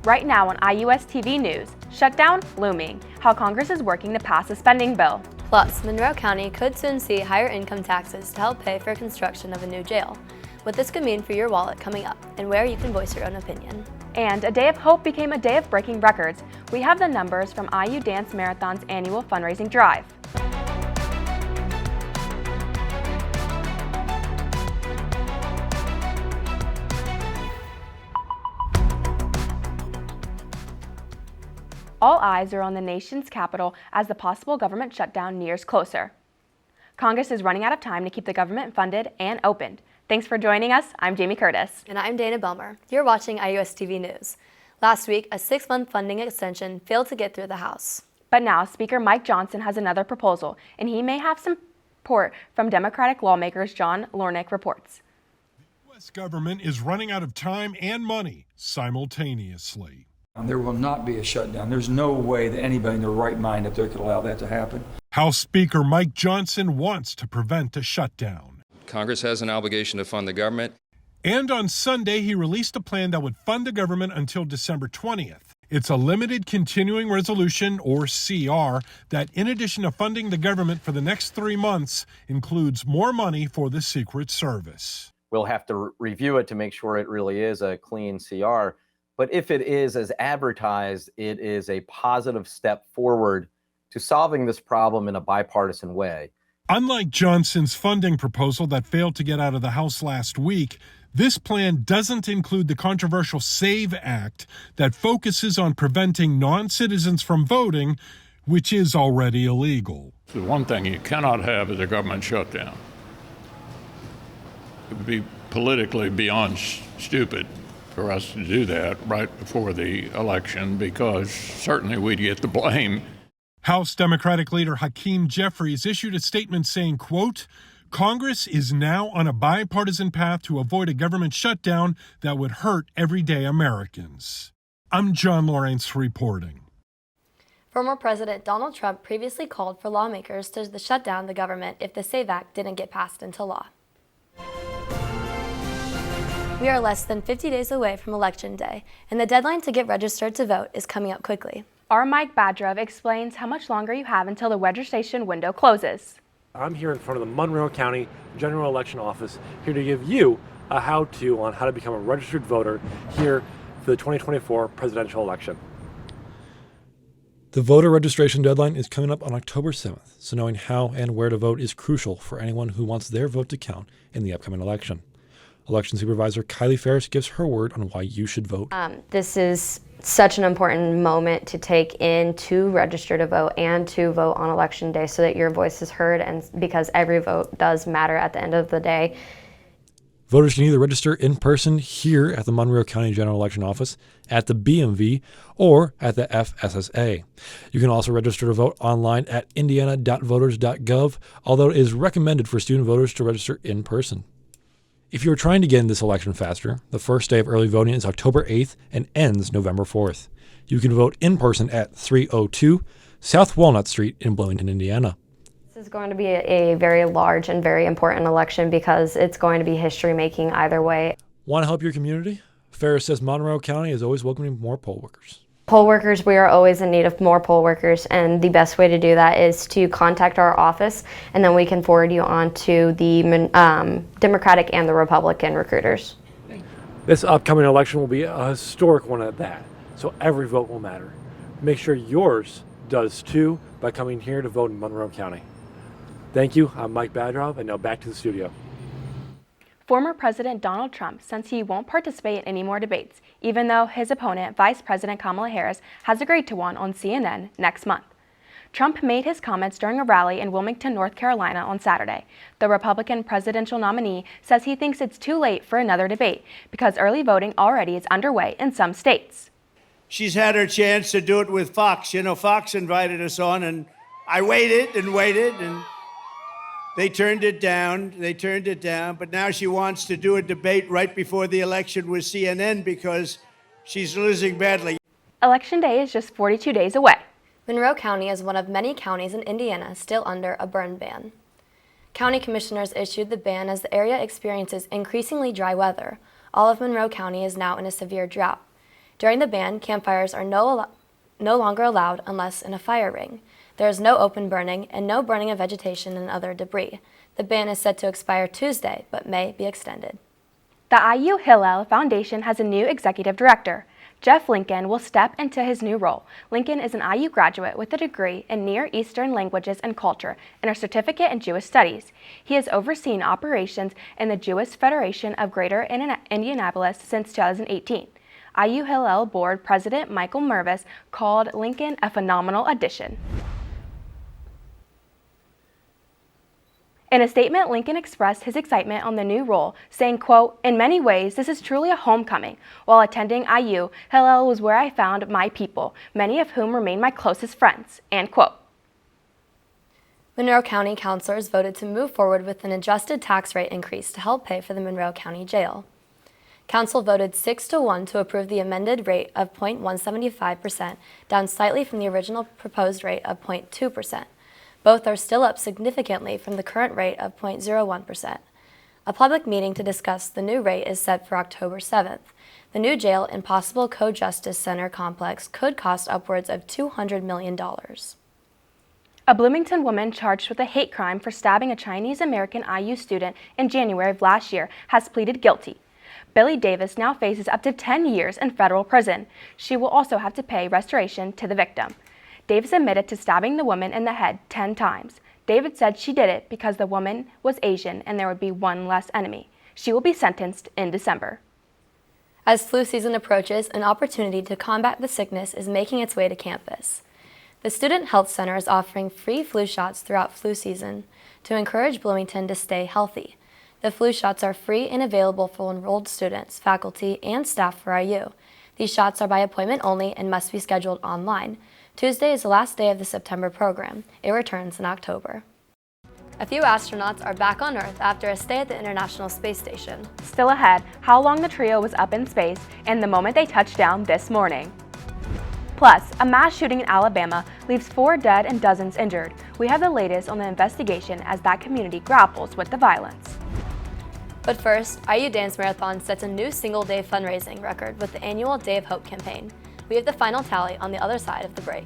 Right now on IUSTV News, shutdown looming, how Congress is working to pass a spending bill. Plus, Monroe County could soon see higher income taxes to help pay for construction of a new jail. What this could mean for your wallet coming up, and where you can voice your own opinion. And a day of hope became a day of breaking records. We have the numbers from IU Dance Marathon's annual fundraising drive. All eyes are on the nation's capital as the possible government shutdown nears closer. Congress is running out of time to keep the government funded and opened. Thanks for joining us. I'm Jaymi Curtis. And I'm Dana Behlmer. You're watching IUSTV News. Last week, a 6-month funding extension failed to get through the House. But now Speaker Mike Johnson has another proposal, and he may have some support from Democratic lawmakers. John Lornick reports. The U.S. government is running out of time and money simultaneously. There will not be a shutdown. There's no way that anybody in their right mind up there could allow that to happen. House Speaker Mike Johnson wants to prevent a shutdown. Congress has an obligation to fund the government. And on Sunday, he released a plan that would fund the government until December 20th. It's a limited continuing resolution, or CR, that in addition to funding the government for the next 3 months, includes more money for the Secret Service. We'll have to review it to make sure it really is a clean CR. But if it is as advertised, it is a positive step forward to solving this problem in a bipartisan way. Unlike Johnson's funding proposal that failed to get out of the House last week, this plan doesn't include the controversial SAVE Act that focuses on preventing non-citizens from voting, which is already illegal. The one thing you cannot have is a government shutdown. It would be politically beyond stupid for us to do that right before the election, because certainly we'd get the blame. House Democratic leader Hakeem Jeffries issued a statement saying, quote, "Congress is now on a bipartisan path to avoid a government shutdown that would hurt everyday Americans." I'm John Lawrence reporting. Former President Donald Trump previously called for lawmakers to shut down the government if the SAVE Act didn't get passed into law. We are less than 50 days away from Election Day, and the deadline to get registered to vote is coming up quickly. Our Mike Badrov explains how much longer you have until the registration window closes. I'm here in front of the Monroe County General Election Office, here to give you a how-to on how to become a registered voter here for the 2024 presidential election. The voter registration deadline is coming up on October 7th, so knowing how and where to vote is crucial for anyone who wants their vote to count in the upcoming election. Election Supervisor Kylie Ferris gives her word on why you should vote. This is such an important moment to take in to register to vote and to vote on Election Day so that your voice is heard, and because every vote does matter at the end of the day. Voters can either register in person here at the Monroe County General Election Office, at the BMV, or at the FSSA. You can also register to vote online at indiana.voters.gov, although it is recommended for student voters to register in person. If you're trying to get in this election faster, the first day of early voting is October 8th and ends November 4th. You can vote in person at 302 South Walnut Street in Bloomington, Indiana. This is going to be a very large and very important election because it's going to be history-making either way. Want to help your community? Ferris says Monroe County is always welcoming more poll workers. Poll workers, we are always in need of more poll workers, and the best way to do that is to contact our office, and then we can forward you on to the Democratic and the Republican recruiters. This upcoming election will be a historic one at that, so every vote will matter. Make sure yours does too by coming here to vote in Monroe County. Thank you. I'm Mike Badrov, and now back to the studio. Former President Donald Trump says he won't participate in any more debates, even though his opponent, Vice President Kamala Harris, has agreed to one on CNN next month. Trump made his comments during a rally in Wilmington, North Carolina on Saturday. The Republican presidential nominee says he thinks it's too late for another debate because early voting already is underway in some states. She's had her chance to do it with Fox. You know, Fox invited us on, and I waited, and they turned it down, but now she wants to do a debate right before the election with CNN because she's losing badly. Election Day is just 42 days away. Monroe County is one of many counties in Indiana still under a burn ban. County commissioners issued the ban as the area experiences increasingly dry weather. All of Monroe County is now in a severe drought. During the ban, campfires are no longer allowed unless in a fire ring. There is no open burning and no burning of vegetation and other debris. The ban is set to expire Tuesday, but may be extended. The IU Hillel Foundation has a new executive director. Jeff Lincoln will step into his new role. Lincoln is an IU graduate with a degree in Near Eastern Languages and Culture and a certificate in Jewish Studies. He has overseen operations in the Jewish Federation of Greater Indianapolis since 2018. IU Hillel Board President Michael Mervis called Lincoln a phenomenal addition. In a statement, Lincoln expressed his excitement on the new role, saying, quote, "In many ways, this is truly a homecoming. While attending IU, Hillel was where I found my people, many of whom remain my closest friends," end quote. Monroe County councilors voted to move forward with an adjusted tax rate increase to help pay for the Monroe County Jail. Council voted 6-1 to approve the amended rate of 0.175%, down slightly from the original proposed rate of 0.2%. Both are still up significantly from the current rate of 0.01%. A public meeting to discuss the new rate is set for October 7th. The new jail and possible co-justice center complex could cost upwards of $200 million. A Bloomington woman charged with a hate crime for stabbing a Chinese-American IU student in January of last year has pleaded guilty. Billy Davis now faces up to 10 years in federal prison. She will also have to pay restoration to the victim. Davis admitted to stabbing the woman in the head 10 times. David said she did it because the woman was Asian and there would be one less enemy. She will be sentenced in December. As flu season approaches, an opportunity to combat the sickness is making its way to campus. The Student Health Center is offering free flu shots throughout flu season to encourage Bloomington to stay healthy. The flu shots are free and available for enrolled students, faculty, and staff for IU. These shots are by appointment only and must be scheduled online. Tuesday is the last day of the September program. It returns in October. A few astronauts are back on Earth after a stay at the International Space Station. Still ahead, how long the trio was up in space and the moment they touched down this morning. Plus, a mass shooting in Alabama leaves 4 dead and dozens injured. We have the latest on the investigation as that community grapples with the violence. But first, IU Dance Marathon sets a new single-day fundraising record with the annual Day of Hope campaign. We have the final tally on the other side of the break.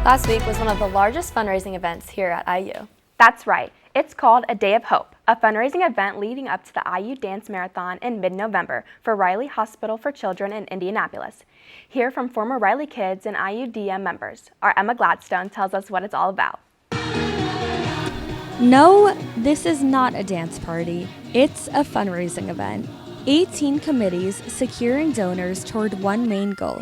Last week was one of the largest fundraising events here at IU. That's right. It's called A Day of Hope, a fundraising event leading up to the IU Dance Marathon in mid-November for Riley Hospital for Children in Indianapolis. Hear from former Riley kids and IU DM members. Our Emma Gladstone tells us what it's all about. No, this is not a dance party. It's a fundraising event. 18 committees securing donors toward one main goal: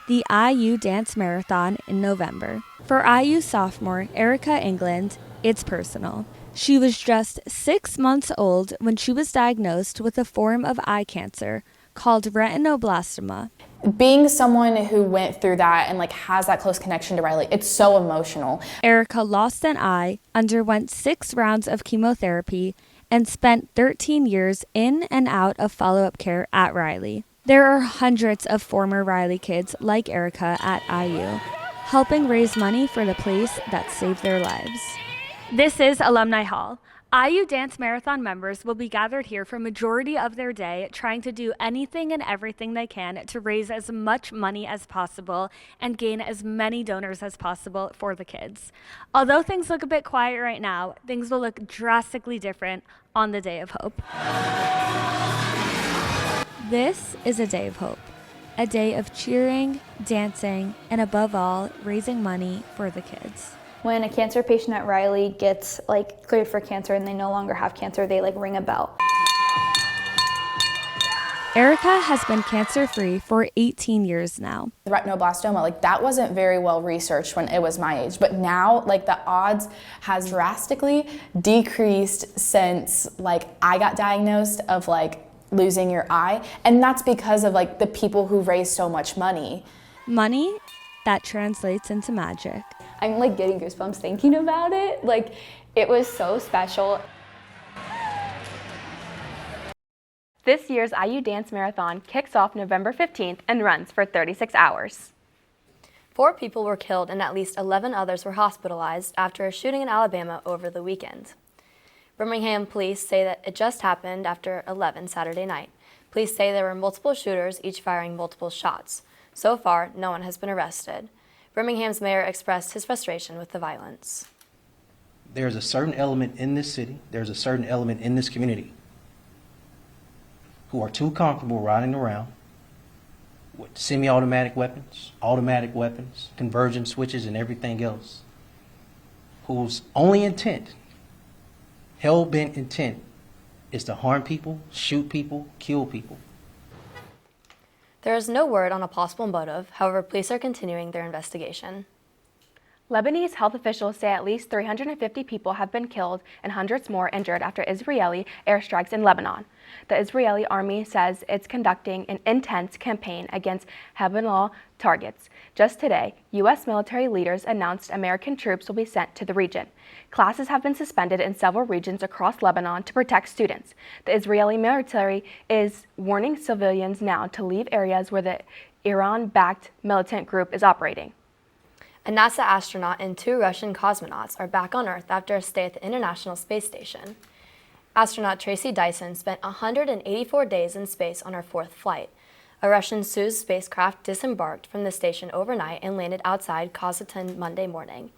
the IU Dance Marathon in November. For IU sophomore Erica England, it's personal. She was just 6 months old when she was diagnosed with a form of eye cancer called retinoblastoma. Being someone who went through that and has that close connection to Riley, it's so emotional. Erica lost an eye, underwent 6 rounds of chemotherapy, and spent 13 years in and out of follow-up care at Riley. There are hundreds of former Riley kids like Erica at IU, helping raise money for the place that saved their lives. This is Alumni Hall. IU Dance Marathon members will be gathered here for majority of their day, trying to do anything and everything they can to raise as much money as possible and gain as many donors as possible for the kids. Although things look a bit quiet right now, things will look drastically different on the Day of Hope. This is a Day of Hope, a day of cheering, dancing, and above all, raising money for the kids. When a cancer patient at Riley gets cleared for cancer and they no longer have cancer, they ring a bell. Erica has been cancer-free for 18 years now. The retinoblastoma, that wasn't very well researched when it was my age, but now the odds has drastically decreased since I got diagnosed of losing your eye, and that's because of the people who raise so much money. Money that translates into magic. I'm getting goosebumps thinking about it. It was so special. This year's IU Dance Marathon kicks off November 15th and runs for 36 hours. 4 people were killed and at least 11 others were hospitalized after a shooting in Alabama over the weekend. Birmingham police say that it just happened after 11 Saturday night. Police say there were multiple shooters, each firing multiple shots. So far, no one has been arrested. Birmingham's mayor expressed his frustration with the violence. There's a certain element in this city, there's a certain element in this community who are too comfortable riding around with semi-automatic weapons, automatic weapons, conversion switches, and everything else, whose only intent, hell-bent intent, is to harm people, shoot people, kill people. There is no word on a possible motive. However, police are continuing their investigation. Lebanese health officials say at least 350 people have been killed and hundreds more injured after Israeli airstrikes in Lebanon. The Israeli army says it's conducting an intense campaign against Hezbollah targets. Just today, U.S. military leaders announced American troops will be sent to the region. Classes have been suspended in several regions across Lebanon to protect students. The Israeli military is warning civilians now to leave areas where the Iran-backed militant group is operating. A NASA astronaut and 2 Russian cosmonauts are back on Earth after a stay at the International Space Station. Astronaut Tracy Dyson spent 184 days in space on her 4th flight. A Russian Soyuz spacecraft disembarked from the station overnight and landed outside Kazakhstan Monday morning.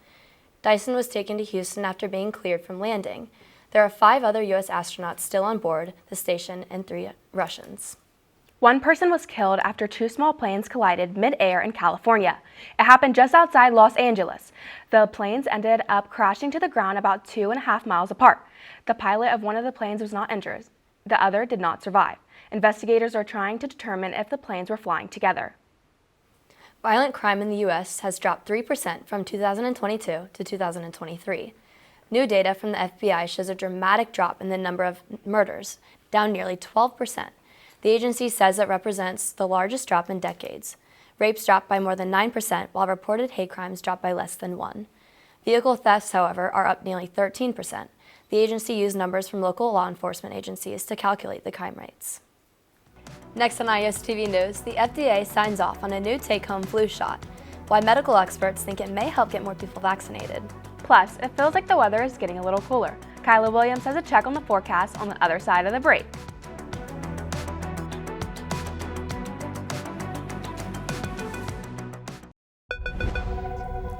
Dyson was taken to Houston after being cleared from landing. There are 5 other U.S. astronauts still on board the station and 3 Russians. One person was killed after 2 small planes collided mid-air in California. It happened just outside Los Angeles. The planes ended up crashing to the ground about 2.5 miles apart. The pilot of one of the planes was not injured. The other did not survive. Investigators are trying to determine if the planes were flying together. Violent crime in the U.S. has dropped 3% from 2022 to 2023. New data from the FBI shows a dramatic drop in the number of murders, down nearly 12%. The agency says it represents the largest drop in decades. Rapes dropped by more than 9%, while reported hate crimes dropped by less than 1%. Vehicle thefts, however, are up nearly 13%. The agency used numbers from local law enforcement agencies to calculate the crime rates. Next on IUSTV News, the FDA signs off on a new take-home flu shot, why medical experts think it may help get more people vaccinated. Plus, it feels like the weather is getting a little cooler. Kyla Williams has a check on the forecast on the other side of the break.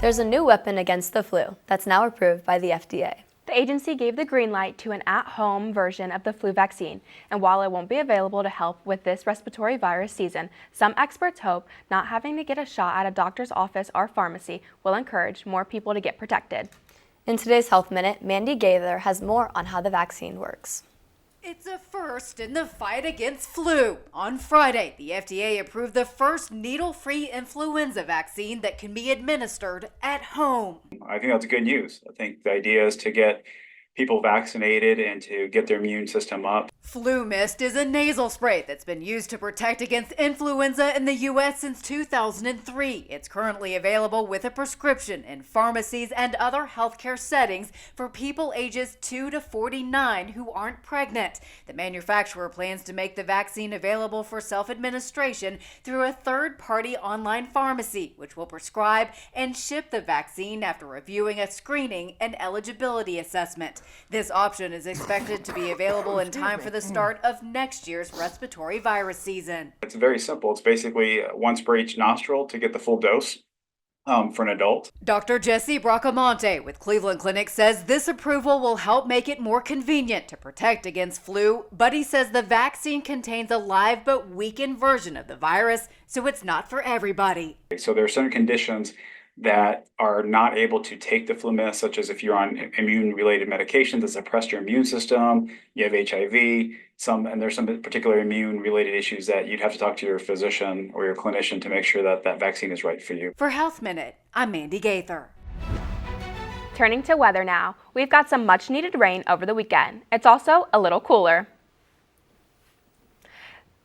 There's a new weapon against the flu that's now approved by the FDA. The agency gave the green light to an at-home version of the flu vaccine, and while it won't be available to help with this respiratory virus season, some experts hope not having to get a shot at a doctor's office or pharmacy will encourage more people to get protected. In today's Health Minute, Mandy Gaither has more on how the vaccine works. It's a first in the fight against flu. On Friday, the FDA approved the first needle-free influenza vaccine that can be administered at home. I think that's good news. I think the idea is to get people vaccinated and to get their immune system up. Flu Mist is a nasal spray that's been used to protect against influenza in the U.S. since 2003. It's currently available with a prescription in pharmacies and other healthcare settings for people ages 2 to 49 who aren't pregnant. The manufacturer plans to make the vaccine available for self-administration through a third-party online pharmacy, which will prescribe and ship the vaccine after reviewing a screening and eligibility assessment. This option is expected to be available in time for the start of next year's respiratory virus season. It's very simple. It's basically one spray each nostril to get the full dose for an adult. Dr. Jesse Bracamonte with Cleveland Clinic says this approval will help make it more convenient to protect against flu, but he says the vaccine contains a live but weakened version of the virus, so it's not for everybody. So there are certain conditions that are not able to take the flu mist, such as if you're on immune-related medications that suppress your immune system, you have HIV, and there's some particular immune-related issues that you'd have to talk to your physician or your clinician to make sure that that vaccine is right for you. For Health Minute, I'm Mandy Gaither. Turning to weather now, we've got some much-needed rain over the weekend. It's also a little cooler.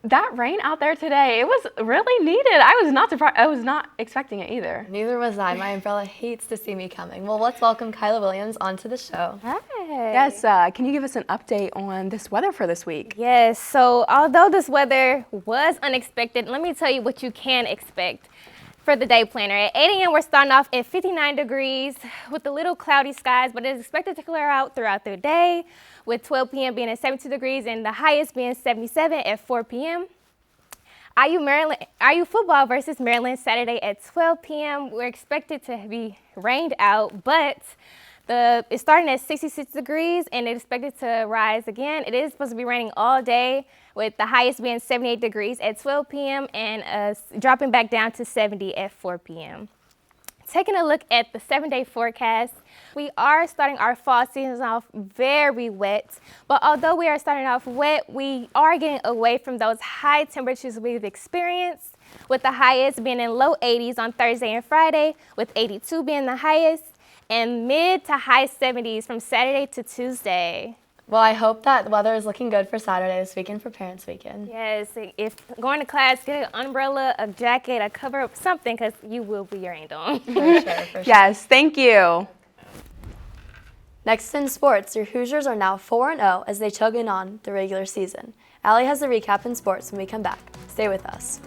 That rain out there today, it was really needed. I was not surprised. I was not expecting it either. Neither was I. My umbrella hates to see me coming. Well, let's welcome Kyla Williams onto the show. Hey. Yes, can you give us an update on this weather for this week? Yes, so although this weather was unexpected, let me tell you what you can expect. For the day planner, at 8 a.m. we're starting off at 59 degrees with a little cloudy skies, but it is expected to clear out throughout the day, with 12 p.m. being at 72 degrees and the highest being 77 at 4 p.m. IU football versus Maryland Saturday at 12 p.m. We're expected to be rained out, but it's starting at 66 degrees and it's expected to rise again. It is supposed to be raining all day, with the highest being 78 degrees at 12 p.m. and dropping back down to 70 at 4 p.m. Taking a look at the 7-day forecast, we are starting our fall season off very wet, but although we are starting off wet, we are getting away from those high temperatures we've experienced, with the highest being in low 80s on Thursday and Friday, with 82 being the highest, and mid to high 70s from Saturday to Tuesday. Well, I hope that the weather is looking good for Saturday this weekend for Parents' Weekend. Yes, if going to class, get an umbrella, a jacket, a cover up, something, because you will be rained on. For sure. Yes, thank you. Next in sports, your Hoosiers are now 4-0 as they chug in on the regular season. Allie has the recap in sports when we come back. Stay with us.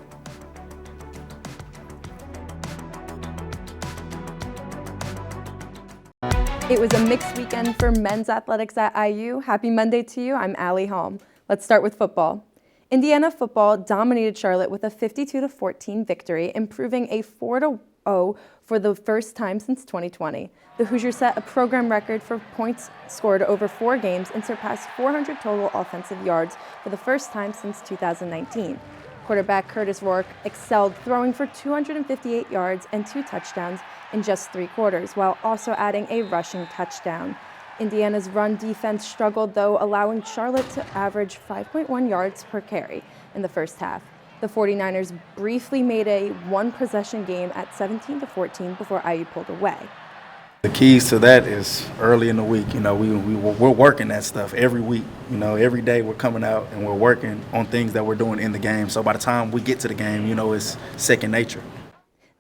It was a mixed weekend for men's athletics at IU. Happy Monday to you. I'm Allie Holm. Let's start with football. Indiana football dominated Charlotte with a 52-14 victory, improving a 4-0 for the first time since 2020. The Hoosiers set a program record for points scored over 4 games and surpassed 400 total offensive yards for the first time since 2019. Quarterback Curtis Rourke excelled, throwing for 258 yards and 2 touchdowns in just 3 quarters, while also adding a rushing touchdown. Indiana's run defense struggled, though, allowing Charlotte to average 5.1 yards per carry in the first half. The 49ers briefly made a one-possession game at 17-14 before IU pulled away. The keys to that is early in the week. You know, we're working that stuff every week. You know, every day we're coming out and we're working on things that we're doing in the game. So by the time we get to the game, you know, it's second nature.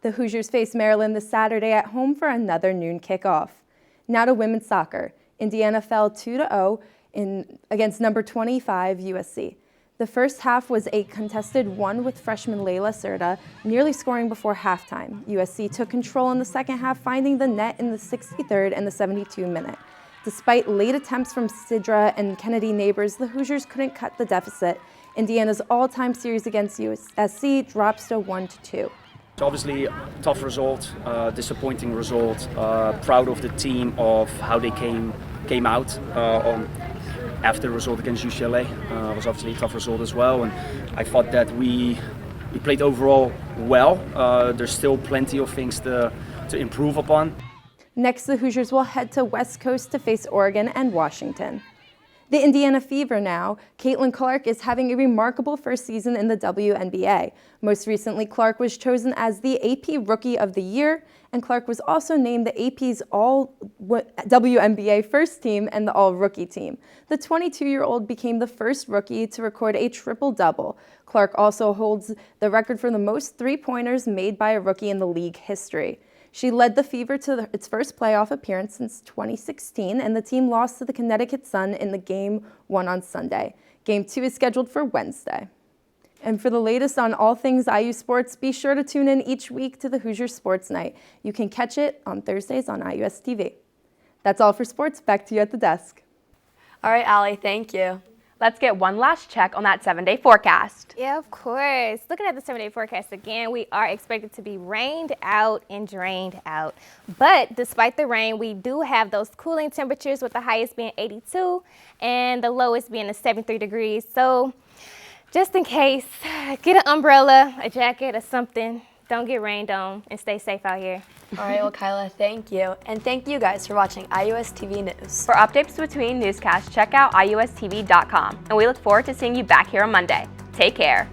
The Hoosiers face Maryland this Saturday at home for another noon kickoff. Now to women's soccer. Indiana fell 2-0 against number 25 USC. The first half was a contested one, with freshman Layla Serta nearly scoring before halftime. USC took control in the second half, finding the net in the 63rd and the 72nd minute. Despite late attempts from Sidra and Kennedy Neighbors, the Hoosiers couldn't cut the deficit. Indiana's all-time series against USC drops to 1-2. It's obviously a tough result, disappointing result. Proud of the team of how they came out after the result against UCLA. It was obviously a tough result as well, and I thought that we played overall well. There's still plenty of things to improve upon. Next, the Hoosiers will head to West Coast to face Oregon and Washington. The Indiana Fever now. Caitlin Clark is having a remarkable first season in the WNBA. Most recently, Clark was chosen as the AP Rookie of the Year, and Clark was also named the AP's All-WNBA First Team and the All-Rookie Team. The 22-year-old became the first rookie to record a triple-double. Clark also holds the record for the most three-pointers made by a rookie in the league history. She led the Fever to its first playoff appearance since 2016, and the team lost to the Connecticut Sun in the Game 1 on Sunday. Game 2 is scheduled for Wednesday. And for the latest on all things IU sports, be sure to tune in each week to the Hoosier Sports Night. You can catch it on Thursdays on IUSTV. That's all for sports. Back to you at the desk. All right, Allie, thank you. Let's get one last check on that 7-day forecast. Yeah, of course. Looking at the 7-day forecast again, we are expected to be rained out and drained out. But despite the rain, we do have those cooling temperatures, with the highest being 82 and the lowest being 73 degrees. So just in case, get an umbrella, a jacket, or something. Don't get rained on, and stay safe out here. All right, well, Kyla, thank you. And thank you guys for watching IUSTV News. For updates between newscasts, check out IUSTV.com. And we look forward to seeing you back here on Monday. Take care.